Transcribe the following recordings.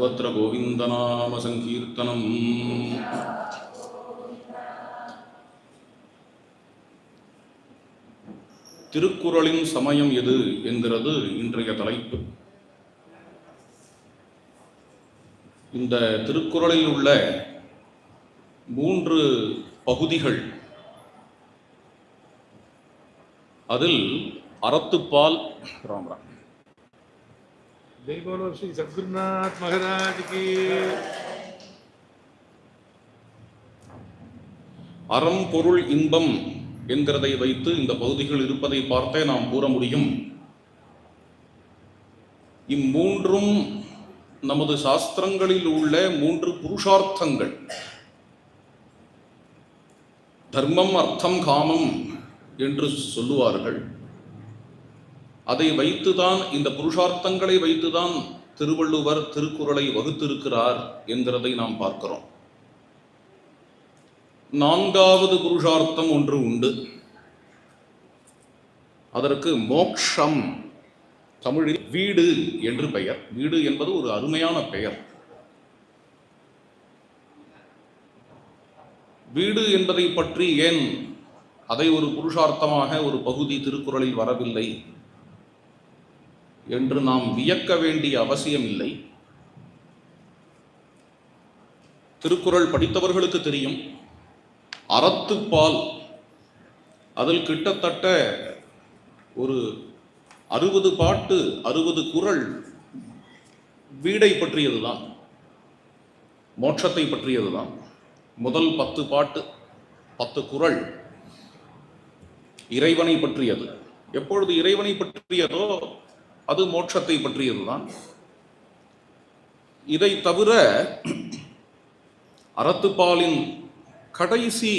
सर्वत्र गोविन्दनाम संकीर्तनम्. திருக்குறளின் சமயம் எது என்கிறது இன்றைய தலைப்பு. இந்த திருக்குறளில் உள்ள 3 பகுதிகள், அதில் அறத்துப்பால் जय बोलो श्री सद्गुरुनाथ महाराज की. அறம் பொருள் இன்பம் என்கிறதை வைத்து இந்த பகுதிகள் இருப்பதை பார்த்தே நாம் கூற முடியும். இம்மூன்றும் நமது சாஸ்திரங்களில் உள்ள 3 புருஷார்த்தங்கள். தர்மம், அர்த்தம், காமம் என்று சொல்லுவார்கள். அதை வைத்துதான், இந்த புருஷார்த்தங்களை வைத்துதான் திருவள்ளுவர் திருக்குறளை வகுத்திருக்கிறார் என்கிறதை நாம் பார்க்கிறோம். 4வது புருஷார்த்தம் ஒன்று உண்டு. அதற்கு மோக்ஷம், தமிழில் வீடு என்று பெயர். வீடு என்பது ஒரு அருமையான பெயர். வீடு என்பதை பற்றி ஏன் அதை ஒரு புருஷார்த்தமாக ஒரு பகுதி திருக்குறளில் வரவில்லை என்று நாம் வியக்க வேண்டிய அவசியம் இல்லை. திருக்குறள் படித்தவர்களுக்கு தெரியும். அறத்துப்பால், அதில் கிட்டத்தட்ட ஒரு 60 பாட்டு 60 குறள் வீடை பற்றியதுதான், மோட்சத்தை பற்றியதுதான். முதல் 10 பாட்டு 10 குறள் இறைவனை பற்றியது. எப்பொழுது இறைவனை பற்றியதோ அது மோட்சத்தை பற்றியதுதான். இதை தவிர அறத்துப்பாலின் கடைசி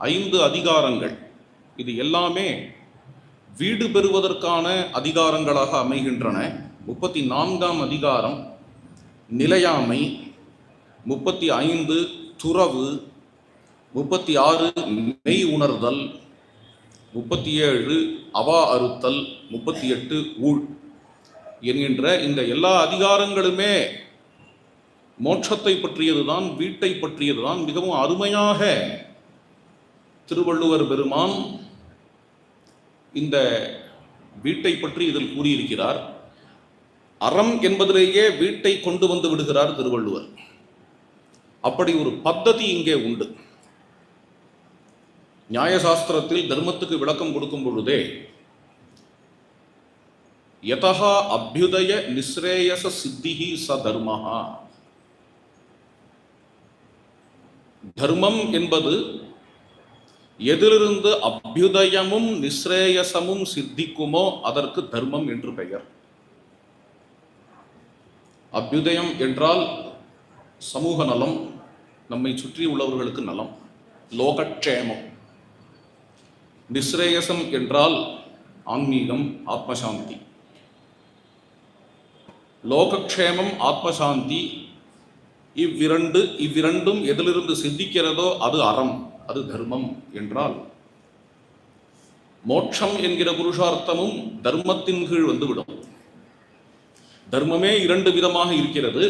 5 அதிகாரங்கள், இது எல்லாமே வீடு பெறுவதற்கான அதிகாரங்களாக அமைகின்றன. 34ஆம் அதிகாரம் நிலையாமை, 35 துறவு, 36 மெய் உணர்தல், 37 அவா அறுத்தல், 38 ஊழ் என்கின்ற இந்த எல்லா அதிகாரங்களுமே மோட்சத்தை பற்றியதுதான், வீட்டை பற்றியதுதான். மிகவும் அருமையாக திருவள்ளுவர் பெருமான் இந்த வீட்டை பற்றி இதில் கூறியிருக்கிறார். அறம் என்பதிலேயே வீட்டை கொண்டு வந்து விடுகிறார் திருவள்ளுவர். அப்படி ஒரு பத்ததி இங்கே உண்டு. நியாயசாஸ்திரத்தில் தர்மத்துக்கு விளக்கம் கொடுக்கும் பொழுதே யதஹா அபியுதய நிஸ்ரேயச சித்திஹி ச தர்மஹா, தர்மம் என்பது எதிலிருந்து அபியுதயமும் நிஸ்ரேயசமும் சித்திக்குமோ அதற்கு தர்மம் என்று பெயர். அபியுதயம் என்றால் சமூக நலம், நம்மை சுற்றி உள்ளவர்களுக்கு நலம், லோகக்ஷேமம். நிஸ்ரேயசம் என்றால் ஆன்மீகம், ஆத்மசாந்தி. லோகக்ஷேமம், ஆத்மசாந்தி, இவ்விரண்டும் எதிலிருந்து சித்திக்கிறதோ அது அறம், அது தர்மம் என்றால் மோட்சம் என்கிற புருஷார்த்தமும் தர்மத்தின் கீழ் வந்துவிடும். தர்மமே 2 விதமாக இருக்கிறது,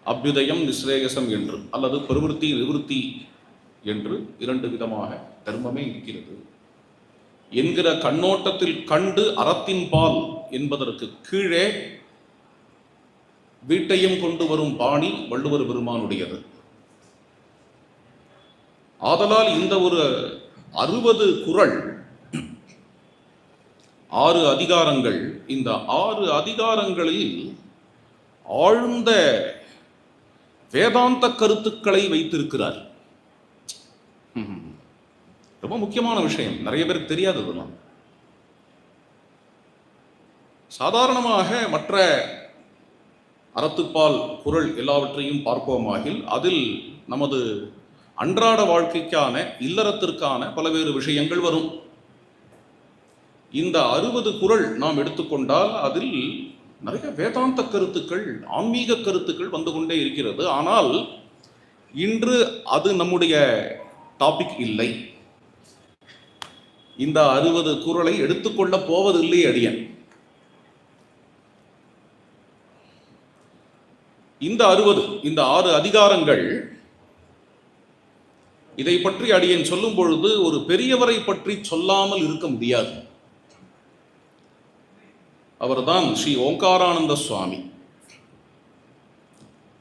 அபியுதயம் நிஸ்ரேயசம் என்று, அல்லது பிரவிற்த்தி நிவிருத்தி என்று 2 விதமாக தர்மமே இருக்கிறது என்கிற கண்ணோட்டத்தில் கண்டு அறத்தின் பால் என்பதற்கு கீழே வீட்டையும் கொண்டு வரும் பாணி வள்ளுவர் பெருமானுடையது. ஆதலால் இந்த ஒரு 60 குறள், 6 அதிகாரங்கள், இந்த 6 அதிகாரங்களில் ஆழ்ந்த வேதாந்த கருத்துக்களை வைத்திருக்கிறார். ரொம்ப முக்கியமான விஷயம், நிறைய பேருக்கு தெரியாததுலாம். சாதாரணமாக மற்ற அறத்துப்பால் குறள் எல்லாவற்றையும் பார்ப்போமாகில் அதில் நமது அன்றாட வாழ்க்கைக்கான, இல்லறத்திற்கான பல்வேறு விஷயங்கள் வரும். இந்த 60 குறள் நாம் எடுத்துக்கொண்டால் அதில் நிறைய வேதாந்த கருத்துக்கள், ஆன்மீக கருத்துக்கள் வந்து கொண்டே இருக்கிறது. ஆனால் இன்று அது நம்முடைய டாபிக் இல்லை. இந்த 60 குறளை எடுத்துக்கொள்ள போவதில்லை அடியன். இந்த 6 அதிகாரங்கள், இதை பற்றி அடியேன் சொல்லும் பொழுது ஒரு பெரியவரை பற்றி சொல்லாமல் இருக்க முடியாது. அவர்தான் ஸ்ரீ ஓங்காரானந்த சுவாமி.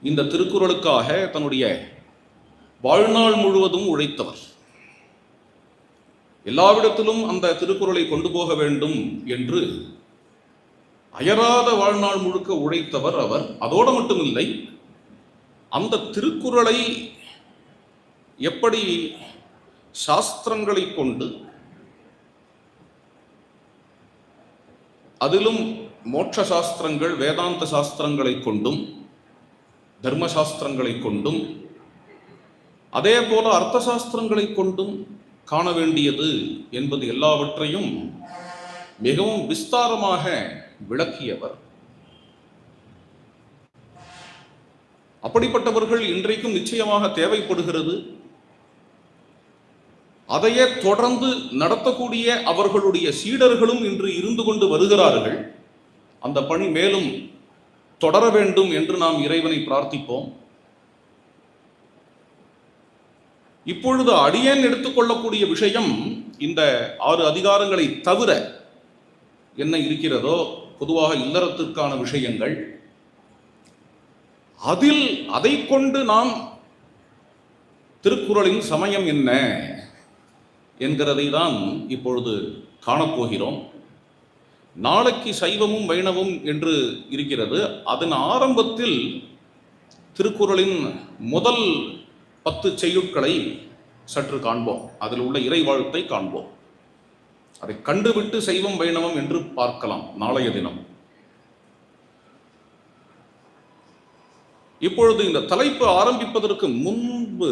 இந்த திருக்குறளுக்காக தன்னுடைய வாழ்நாள் முழுவதும் உழைத்தவர். எல்லாவிடத்திலும் அந்த திருக்குறளை கொண்டு போக வேண்டும் என்று அயராத வாழ்நாள் முழுக்க உழைத்தவர் அவர். அதோடு மட்டுமில்லை, அந்த திருக்குறளை எப்படி சாஸ்திரங்களை கொண்டு, அதிலும் மோட்ச சாஸ்திரங்கள் வேதாந்த சாஸ்திரங்களை கொண்டும் தர்ம சாஸ்திரங்களை கொண்டும் அதே போல அர்த்த சாஸ்திரங்களை கொண்டும் காண வேண்டியது என்பது எல்லாவற்றையும் மிகவும் விஸ்தாரமாக விளக்கியவர். அப்படிப்பட்டவர்கள் இன்றைக்கும் நிச்சயமாக தேவைப்படுகிறது. அதையே தொடர்ந்து நடத்தக்கூடிய அவர்களுடைய சீடர்களும் இன்று இருந்து கொண்டு வருகிறார்கள். அந்த பணி மேலும் தொடர வேண்டும் என்று நாம் இறைவனை பிரார்த்திப்போம். இப்பொழுது அடியேன் எடுத்துக்கொள்ளக்கூடிய விஷயம், இந்த 6 அதிகாரங்களை தவிர என்ன இருக்கிறதோ, பொதுவாக இல்லறத்திற்கான விஷயங்கள், அதில் அதை கொண்டு நாம் திருக்குறளின் சமயம் என்ன என்கிறதை தான் இப்பொழுது காணப்போகிறோம். நாளைக்கு சைவமும் வைணவம் என்று இருக்கிறது. அதன் ஆரம்பத்தில் திருக்குறளின் முதல் 10 செய்யுட்களை சற்று காண்போம். அதில் உள்ள இறை வாழ்த்தை காண்போம். அதை கண்டுவிட்டு சைவம் வைணவம் என்று பார்க்கலாம் நாளைய தினம். இப்பொழுது இந்த தலைப்பு ஆரம்பிப்பதற்கு முன்பு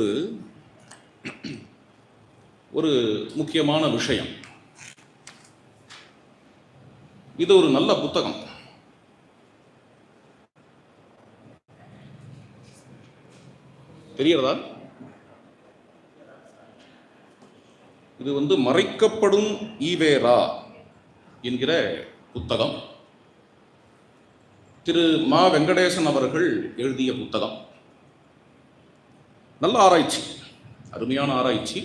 ஒரு முக்கியமான விஷயம். இது ஒரு நல்ல புத்தகம். தெரிகிறதா? இது மறைக்கப்படும் ஈவேரா என்கிற புத்தகம். திரு மா வெங்கடேசன் அவர்கள் எழுதிய புத்தகம். நல்ல ஆராய்ச்சி, அருமையான ஆராய்ச்சி.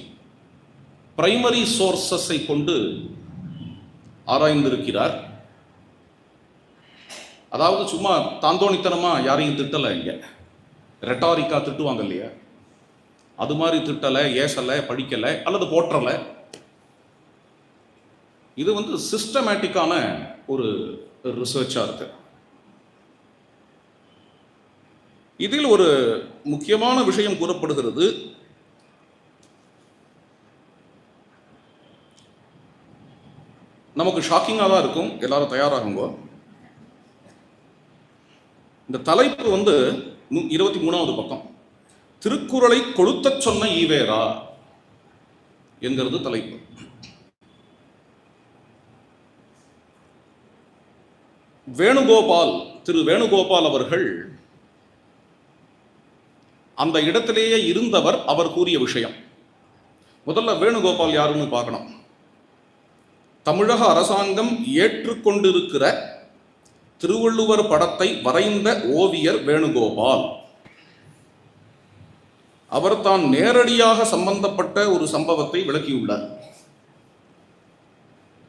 பிரைமரி சோர்சஸை கொண்டு ஆராய்ந்திருக்கிறார். அதாவது சும்மா தாந்தோணித்தனமா யாரையும் திட்டலை. இங்க ரெட்டாரிக்கா திட்டுவாங்க இல்லையா, அது மாதிரி திட்டலை, ஏசலை, படிக்கலை அல்லது போற்றலை. இது சிஸ்டமேட்டிக்கான ஒரு ரிசர்ச்சா இருக்கு. இதில் ஒரு முக்கியமான விஷயம் கூறப்படுகிறது. நமக்கு ஷாக்கிங்காக தான் இருக்கும். எல்லாரும் தயாராகுங்க. இந்த தலைப்பு 23வது பக்கம். திருக்குறளை கொளுத்தச் சொன்ன ஈவேரா என்கிறது தலைப்பு. திரு வேணுகோபால் அவர்கள் அந்த இடத்திலேயே இருந்தவர். அவர் கூறிய விஷயம். முதல்ல வேணுகோபால் யாருன்னு பார்க்கணும். தமிழக அரசாங்கம் ஏற்றுக்கொண்டிருக்கிற திருவள்ளுவர் படத்தை வரைந்த ஓவியர் வேணுகோபால். அவர் தான் நேரடியாக சம்பந்தப்பட்ட ஒரு சம்பவத்தை விளக்கியுள்ளார்.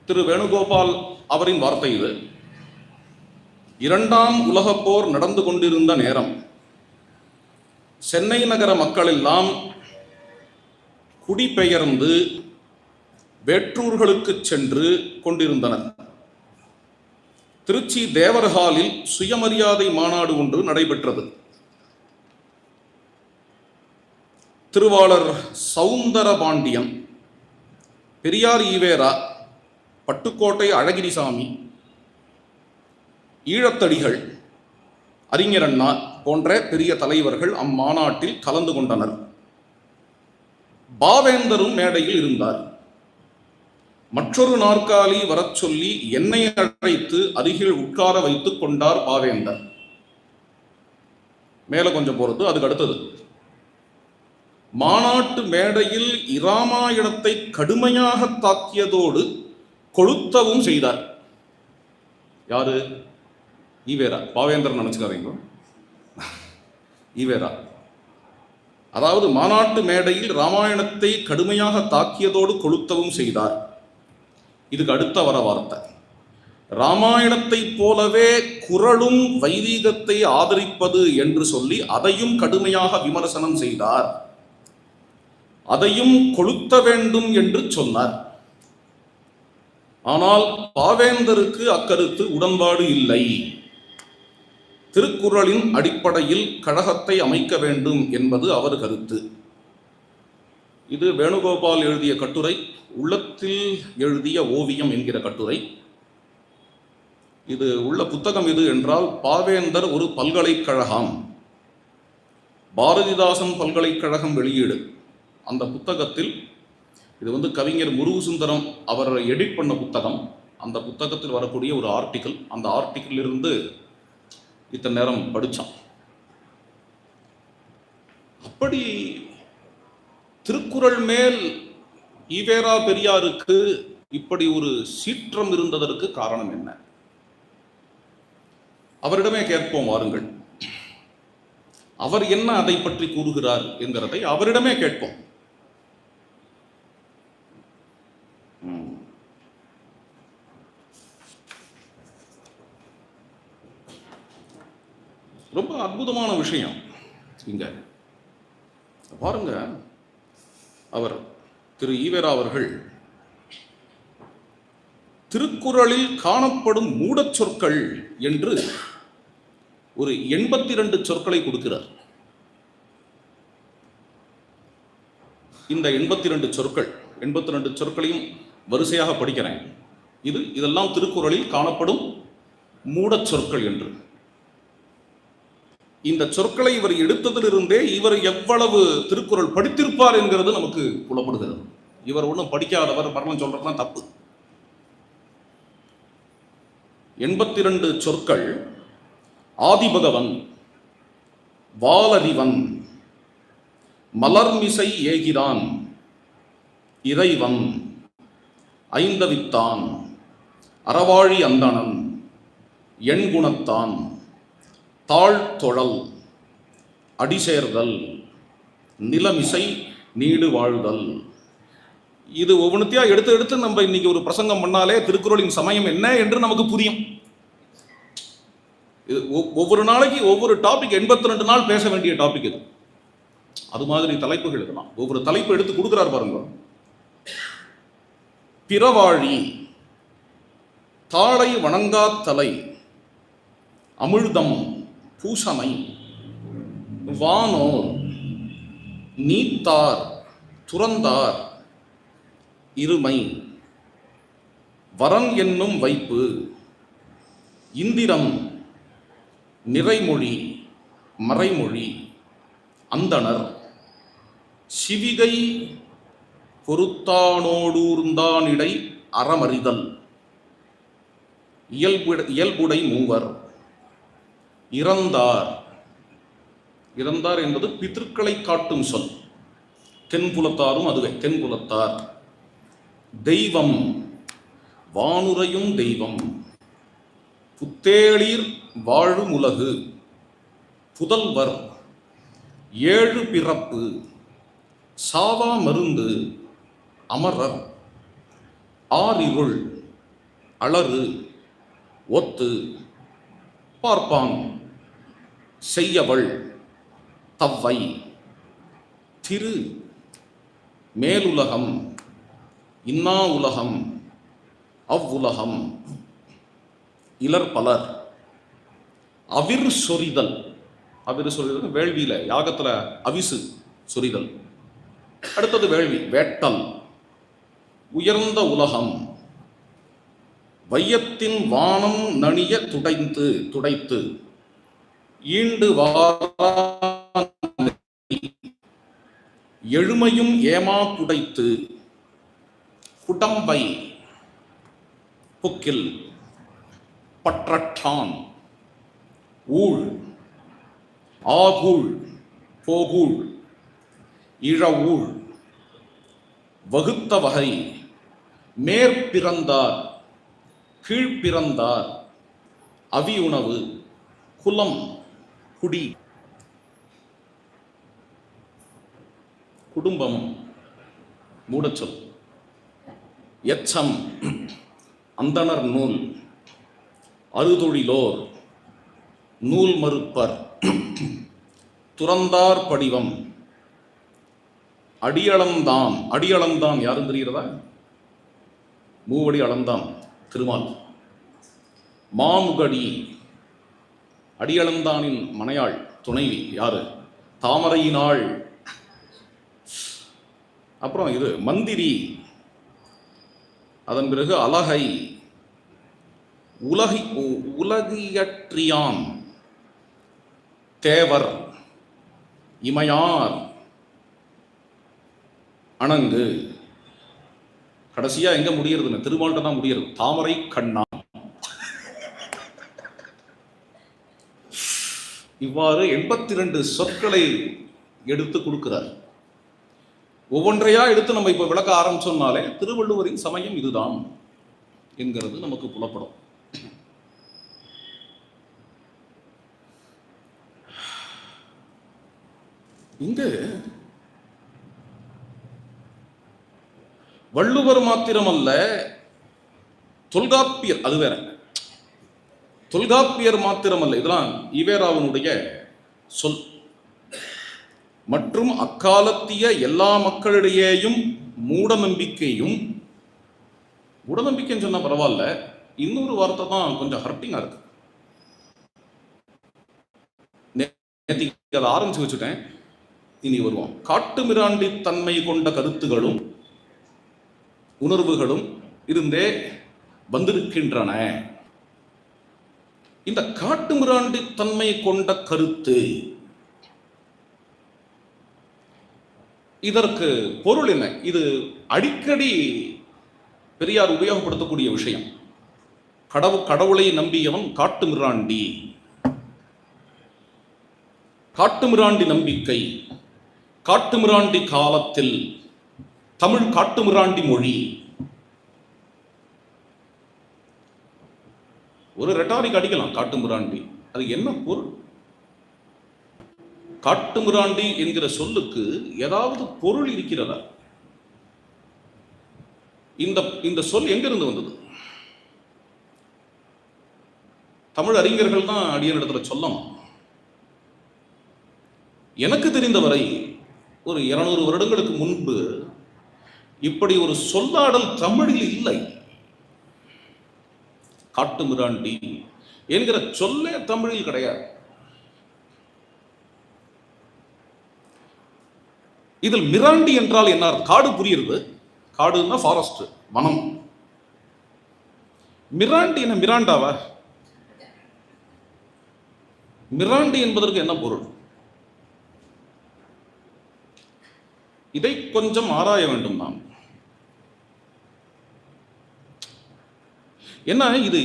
திரு வேணுகோபால் அவரின் வார்த்தை இது. 2ஆம் உலகப் போர் நடந்து கொண்டிருந்த நேரம் சென்னை நகர மக்கள் எல்லாம் குடிபெயர்ந்து வேற்றூர்களுக்கு சென்று கொண்டிருந்தனர். திருச்சி தேவர்ஹாலில் சுயமரியாதை மாநாடு ஒன்று நடைபெற்றது. திருவாளர் சவுந்தரபாண்டியன், பெரியார் ஈவேரா, பட்டுக்கோட்டை அழகிரிசாமி, ஈழத்தடிகள், அறிஞர் அண்ணா போன்ற பெரிய தலைவர்கள் அம்மாநாட்டில் கலந்து கொண்டனர். பாவேந்தரும் மேடையில் இருந்தார். மற்றொரு நாற்காலி வரச் சொல்லி என்னை அழைத்து அருகில் உட்கார வைத்துக் கொண்டார் பாவேந்தர். மேல கொஞ்சம் போறது அதுக்கு அடுத்தது. மாநாட்டு மேடையில் இராமாயணத்தை கடுமையாக தாக்கியதோடு கொளுத்தவும் செய்தார். யாரு? ஈவேரா. பாவேந்தர் நினைச்சுக்காதீங்க. ஈவேரா. அதாவது மாநாட்டு மேடையில் ராமாயணத்தை கடுமையாக தாக்கியதோடு கொளுத்தவும் செய்தார். இதுக்கு அடுத்த வர வார்த்தை, ராமாயணத்தை போலவே குறளும் வைதீகத்தை ஆதரிப்பது என்று சொல்லி அதையும் கடுமையாக விமர்சனம் செய்தார். அதையும் கொளுத்த வேண்டும் என்று சொன்னார். ஆனால் பாவேந்தருக்கு அக்கருத்து உடன்பாடு இல்லை. திருக்குறளின் அடிப்படையில் கழகத்தை அமைக்க வேண்டும் என்பது அவர் கருத்து. இது வேணுகோபால் எழுதிய கட்டுரை, உள்ளத்தில் எழுதிய ஓவியம் என்கிற கட்டுரை. இது உள்ள புத்தகம் எது என்றால், பாவேந்தர் ஒரு பல்கலைக்கழகம், பாரதிதாசன் பல்கலைக்கழகம் வெளியீடு. அந்த புத்தகத்தில் இது கவிஞர் முருகுசுந்தரம் அவர் எடிட் பண்ண புத்தகம். அந்த புத்தகத்தில் வரக்கூடிய ஒரு ஆர்டிக்கிள், அந்த ஆர்டிக்கிள் இருந்து இத்தனை நேரம் படித்தான். அப்படி திருக்குறள் மேல் ஈவேரா பெரியாருக்கு இப்படி ஒரு சீற்றம் இருந்ததற்கு காரணம் என்ன? அவரிடமே கேட்போம் வாருங்கள். அவர் என்ன அதை பற்றி கூறுகிறார் என்கிறதை அவரிடமே கேட்போம். ரொம்ப அற்புதமான விஷயம் இங்க பாருங்க. அவர் திரு ஈவேரா அவர்கள் திருக்குறளில் காணப்படும் மூடச்சொற்கள் என்று ஒரு 82 சொற்களை கொடுக்கிறார். இந்த 82 சொற்கள், 82 சொற்களையும் வரிசையாக படிக்கிறேன். இதெல்லாம் திருக்குறளில் காணப்படும் மூடச்சொற்கள் என்று. இந்த சொற்களை இவர் எடுத்ததிலிருந்தே இவர் எவ்வளவு திருக்குறள் படித்திருப்பார் என்கிறது நமக்கு புலப்படுகிறது. இவர் ஒன்றும் படிக்காதவர், மரணம் சொல்றதுலாம் தப்பு. 82 சொற்கள்: ஆதிபகவன், வாலறிவன், மலர்மிசை ஏகிறான், இறைவன், ஐந்தவித்தான், அறவாழி அந்தணன், எண்குணத்தான், தாழ்தொழல், அடிசேர்தல், நிலமிசை நீடு வாழ்தல். இது ஒவ்வொன்றுத்தையா எடுத்து நம்ம இன்னைக்கு ஒரு பிரசங்கம் பண்ணாலே திருக்குறளின் சமயம் என்ன என்று நமக்கு புரியும். ஒவ்வொரு நாளைக்கு ஒவ்வொரு டாபிக் 82 நாள் பேச வேண்டிய டாபிக் இது. அது மாதிரி தலைப்புகள் இதெல்லாம் ஒவ்வொரு தலைப்பு எடுத்து கொடுக்கிறார் பாருங்க. பிறவாழி, தாளை வணங்கா தலை, அமிழ்தம், பூசனை, வானோர், நீத்தார், துறந்தார், இருமை, வரன் என்னும் வைப்பு, இந்திரம், நிறைமொழி, மறைமொழி, அந்தணர், சிவிகை பொறுத்தானோடூர்ந்தானிடை அறமறிதல், இயல்புடை மூவர், இறந்தார். இறந்தார் என்பது பிதற்களை காட்டும் சொல். தென்புலத்தாரும் அதுவே, தென்புலத்தார். தெய்வம், வானுரையும் தெய்வம், புத்தேளீர் வாழும் உலகு, புதல்வர், ஏழு பிறப்பு, சாவா மருந்து, அமரர், ஆறிருள், அளறு, ஒத்து, பார்ப்பான், செய்யவள், தவ்வை, திரு, மேலுலகம், இன்னா உலகம், அவ்வுலகம், இலர் பலர், அவிர் சொரிதல். அவிர் சொரிதல் வேள்வியில, யாகத்துல அவிசு சொரிதல். அடுத்தது வேள்வி, வேட்டல், உயர்ந்த உலகம், வையத்தின் வானம் நணிய துடைத்து, ஈண்டு எழுமையும் ஏமா புடைத்து, குடம்பை, புக்கில், பற்றற்றான், ஊழ், ஆகூழ், போகூழ், இழவூழ், வகுத்த வகை, மேற்பிறந்தார், கீழ்பிறந்தார், அவியுணவு, குலம், குடி, குடும்பம் மூடச்சொல். எச்சம் அந்தணர் நூல், அறுதொழிலோர், நூல் மறுப்பர், துறந்தார் படிவம், அடியளந்தான். அடியளந்தான் யாரும் தெரிகிறதா? மூவடி அளந்தான் திருமால். மாமுகடி, அடியளந்தானின் மனையாள் துணைவி யாரு? தாமரையினாள். அப்புறம் இது மந்திரி, அதன் பிறகு அலகை, உலகியற்றியான், தேவர், இமையார், அணங்கு. கடைசியா எங்க முடியறதுன்னு திருமால்கிட்ட தான் முடியறது. தாமரை கண்ணா. இவ்வாறு 82 சொற்களை எடுத்து கொடுக்கிறார். ஒவ்வொன்றையா எடுத்து நம்ம இப்ப விளக்க ஆரம்பிச்சோம்னாலே திருவள்ளுவரின் சமயம் இதுதான் என்கிறது நமக்கு புலப்படும். இங்கு வள்ளுவர் மாத்திரமல்ல, தொல்காப்பியர், அது வேற, தொல்காப்பியர் மாத்திரமல்ல, இதெல்லாம் ஈவேராவினுடைய சொல். மற்றும் அக்காலத்திய எல்லா மக்களிடையேயும் மூட நம்பிக்கையும், மூட நம்பிக்கைன்னு சொன்னா பரவாயில்ல, இன்னொரு வார்த்தை தான் கொஞ்சம் ஹர்ட்டிங்கா இருக்கு. நேற்று அதை ஆரம்பிச்சு வச்சுட்டேன், இனி வருவோம். காட்டுமிராண்டி தன்மை கொண்ட கருத்துகளும் உணர்வுகளும் இருந்தே வந்திருக்கின்றன. இந்த காட்டுமிராண்டி தன்மை கொண்ட கருத்து, இதற்கு பொருள் என்ன? இது அடிக்கடி பெரியார் உபயோகப்படுத்தக்கூடிய விஷயம். கடவுளை நம்பியவன் காட்டுமிராண்டி, காட்டுமிராண்டி நம்பிக்கை, காட்டுமிராண்டி காலத்தில் தமிழ் காட்டுமிராண்டி மொழி. ஒரு ரெட்டாரிக் அடிக்கலாம் காட்டுமிராண்டி. அது என்ன பொருள்? காட்டுமிராண்டி என்கிற சொல்லுக்கு ஏதாவது பொருள் இருக்கிறதா? இந்த சொல் எங்கிருந்து வந்தது? தமிழ் அறிஞர்கள் தான் அடியனிடத்துல சொல்லணும். எனக்கு தெரிந்தவரை ஒரு 200 வருடங்களுக்கு முன்பு இப்படி ஒரு சொல்லாடல் தமிழில் இல்லை. காட்டுமிராண்டி என்கிற சொல்லே தமிழில் கிடையாது. இதில் மிராண்டி என்றால் என்ன? காடு புரியுது. காடுன்னா ஃபாரஸ்ட், வனம். மிராண்டி என்ன? மிராண்டாவா? மிராண்டி என்பதற்கு என்ன பொருள்? இதை கொஞ்சம் ஆராய வேண்டும் நாம். என்ன இது?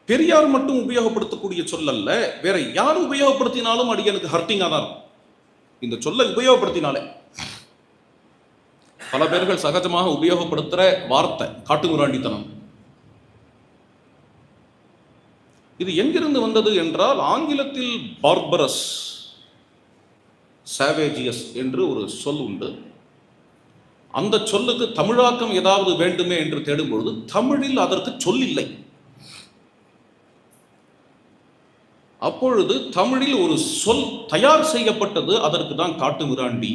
பெரியார் மட்டும் உபயோகப்படுத்தக்கூடிய சொல் அல்ல. வேற யார் உபயோகப்படுத்தினாலும் அடியனுக்கு ஹர்ட்டிங்கா தான் இருக்கும். இந்த சொல்லை உபயோகப்படுத்தினாலே பல பேர்கள் சகஜமாக உபயோகப்படுத்துற வார்த்தை காட்டுமிராண்டித்தனம். இது எங்கிருந்து வந்தது என்றால், ஆங்கிலத்தில் பார்பரஸ், சாவேஜியஸ் என்று ஒரு சொல் உண்டு. அந்த சொல்லுக்கு தமிழாக்கம் ஏதாவது வேண்டுமே என்று தேடும் பொழுது தமிழில் அதற்கு சொல் இல்லை. அப்பொழுது தமிழில் ஒரு சொல் தயார் செய்யப்பட்டது. அதற்கு தான் காட்டுமிராண்டி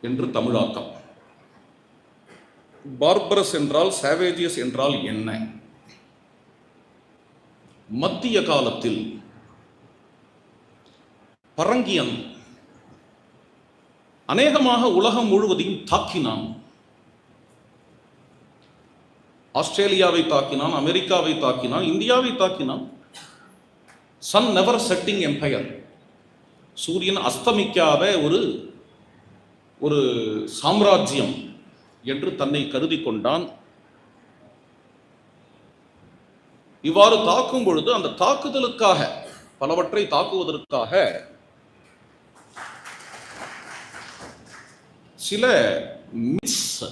என்று தமிழாக்கம். பார்பரஸ் என்றால், சாவேஜியஸ் என்றால் என்ன? மத்திய காலத்தில் பரங்கியன் அநேகமாக உலகம் முழுவதையும் தாக்கினான். ஆஸ்திரேலியாவை தாக்கினான், அமெரிக்காவை தாக்கினான், இந்தியாவை தாக்கினான். சன் நெவர் செட்டிங் எம்பையர், சூரியன் அஸ்தமிக்காத ஒரு சாம்ராஜ்யம் என்று தன்னை கருதி கொண்டான். இவ்வாறு தாக்கும் பொழுது அந்த தாக்குதலுக்காக, பலவற்றை தாக்குவதற்காக சில மித்ஸ்,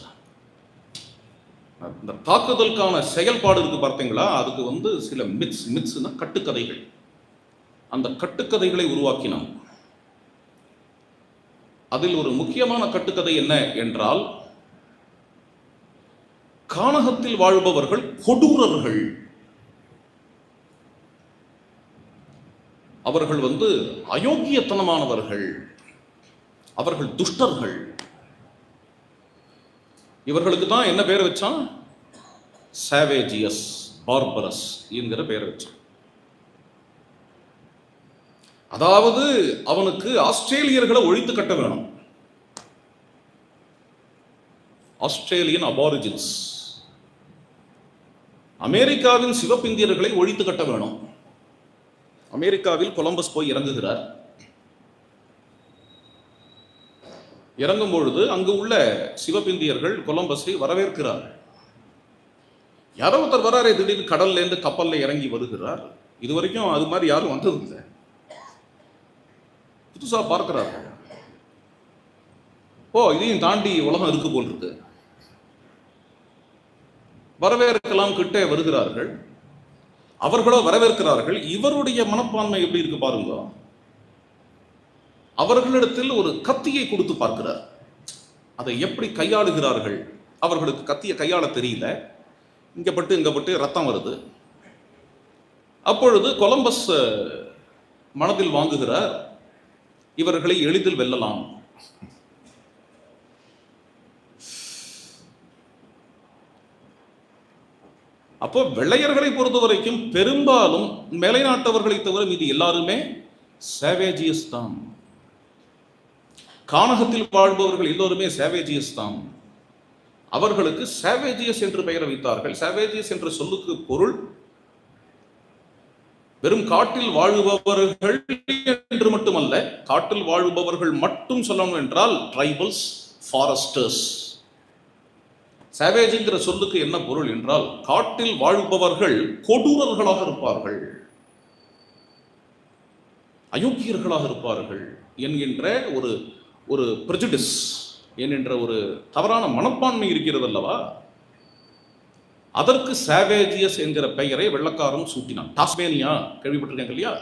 இந்த தாக்குதலுக்கான செயல்பாடு இருக்கு பார்த்தீங்களா, அதுக்கு சில மித்ஸ்னா கட்டுக்கதைகள். அந்த கட்டுக்கதைகளை உருவாக்கினான். அதில் ஒரு முக்கியமான கட்டுக்கதை என்ன என்றால், கானகத்தில் வாழ்பவர்கள் கொடூரர்கள். அவர்கள் அயோக்கியத்தனமானவர்கள், அவர்கள் துஷ்டர்கள். இவர்களுக்கு தான் என்ன பேர் வச்சான்? சாவேஜியஸ், பார்பரஸ் என்கிற பெயர் வச்சான். அதாவது அவனுக்கு ஆஸ்திரேலியர்களை ஒழித்து கட்ட வேணும். ஆஸ்திரேலியன் அபாரிஜின்ஸ், அமெரிக்காவின் சிவப்பிந்தியர்களை ஒழித்து கட்ட வேணும். அமெரிக்காவில் கொலம்பஸ் போய் இறங்குகிறார். இறங்கும் பொழுது அங்கு உள்ள சிவப்பிந்தியர்கள் கொலம்பஸை வரவேற்கிறார். யாரோ ஒருத்தர் வராரே, திடீர்னு கடல்ல இருந்து கப்பல்ல இறங்கி வருகிறார். இதுவரைக்கும் அது மாதிரி யாரும் வந்ததில்லை. புதுசா பார்க்கிறார்கள். ஓ, இதையும் தாண்டி உலகம் இருக்கு போல் இருக்கு. வரவேற்கலாம் கிட்டே வருகிறார்கள். அவர்களோ வரவேற்கிறார்கள். இவருடைய மனப்பான்மை எப்படி இருக்கு பாருங்க. அவர்களிடத்தில் ஒரு கத்தியை கொடுத்து பார்க்கிறார். அதை எப்படி கையாளுகிறார்கள்? அவர்களுக்கு கத்தியை கையாள தெரியல. இங்க பட்டு ரத்தம் வருது. அப்பொழுது கொலம்பஸ் மனதில் வாங்குகிறார், இவர்களை எளிதில் வெல்லலாம். அப்போ வெள்ளையர்களை பொறுத்த வரைக்கும் பெரும்பாலும் மேலைநாட்டவர்களை தவிர மீது எல்லாருமே சேவேஜியஸ் தான். கானகத்தில் வாழ்பவர்கள் எல்லோருமே சேவேஜியஸ் தான். அவர்களுக்கு சேவேஜியஸ் என்று பெயர் வைத்தார்கள். சேவேஜியஸ் என்ற சொல்லுக்கு பொருள் வெறும் காட்டில் வாழுபவர்கள் என்று மட்டுமல்ல, காட்டில் வாழுபவர்கள் மட்டும் சொல்லணும் என்றால் ட்ரைபல்ஸ், ஃபாரஸ்டர்ஸ். சேவேஜ்ங்கிற சொல்லுக்கு என்ன பொருள் என்றால், காட்டில் வாழ்பவர்கள் கொடூரர்களாக இருப்பார்கள், அயோக்கியர்களாக இருப்பார்கள் என்கின்ற ஒரு பிரெஜுடிஸ், என்கின்ற ஒரு தவறான மனப்பான்மை இருக்கிறது அல்லவா? அதற்கு சாவேஜியஸ் என்கிற பெயரை வெள்ளக்காரன் சூட்டினான். டாஸ்மேனியா கேள்விப்பட்டிருக்காங்க இல்லையா?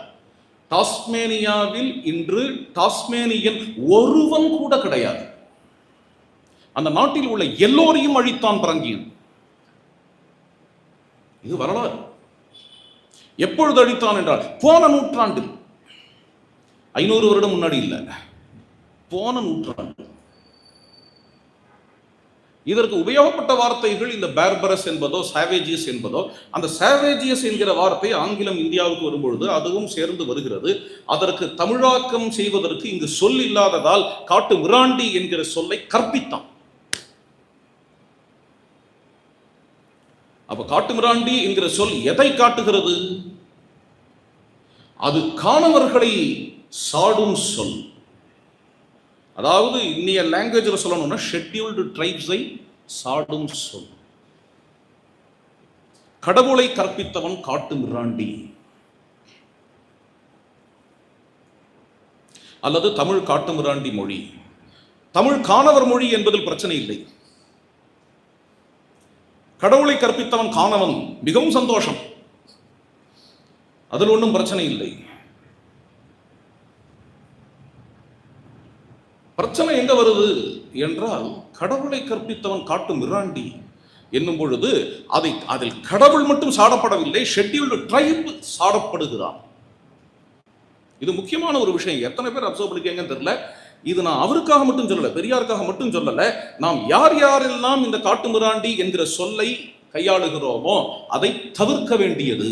டாஸ்மேனியாவில் இன்று டாஸ்மேனியன் ஒருவன் கூட கிடையாது. அந்த நாட்டில் உள்ள எல்லோரையும் அழித்தான் பரங்கியன். இது வரலாறு. எப்பொழுது அழித்தான் என்றால் போன நூற்றாண்டில், 500 வருடம் முன்னாடி இல்ல, போன நூற்றாண்டு. இதற்கு உபயோகப்பட்ட வார்த்தைகள் இந்த பார்பரஸ் என்பதோ சாவேஜியஸ் என்பதோ. அந்த சாவேஜியஸ் என்கிற வார்த்தை ஆங்கிலம் இந்தியாவுக்கு வரும்பொழுது அதுவும் சேர்ந்து வருகிறது. அதற்கு தமிழாக்கம் செய்வதற்கு இங்கு சொல் இல்லாததால் காட்டு மிராண்டி என்கிற சொல்லை கற்பித்தான். அப்ப காட்டு மிராண்டி என்கிற சொல் எதை காட்டுகிறது? அது காணவர்களை சாடும் சொல். அதாவது இன்னைய லாங்குவேஜில் சொல்லணும்னா ஷெட்யூல்டு ட்ரைப்ஸை சாடும் சொல். கடவுளை கற்பித்தவன் காட்டு மிராண்டி. அல்லது தமிழ் காட்டு மிராண்டி மொழி. தமிழ் காணவர் மொழி என்பதில் பிரச்சனை இல்லை. கடவுளை கற்பித்தவன் காணவன், மிகவும் சந்தோஷம், அதில் ஒன்றும் பிரச்சனை இல்லை. பிரச்சனை எங்க வருது என்றால், கடவுளை கற்பித்தவன் காட்டு மிராண்டி என்னும் பொழுது அதில் கடவுள் மட்டும் சாடப்படவில்லை, ஷெட்யூல்டு ட்ரைப் சாடப்படுகிறான். இது முக்கியமான ஒரு விஷயம். எத்தனை பேர் அப்சர்வ் பண்ணிக்கங்கன்னு தெரியல. இது நான் அவருக்காக மட்டும் சொல்லல, பெரியாருக்காக மட்டும் சொல்லல. நாம் யார் யாரெல்லாம் இந்த காட்டு மிராண்டி என்கிற சொல்லை கையாளுகிறோமோ அதை தவிர்க்க வேண்டியது.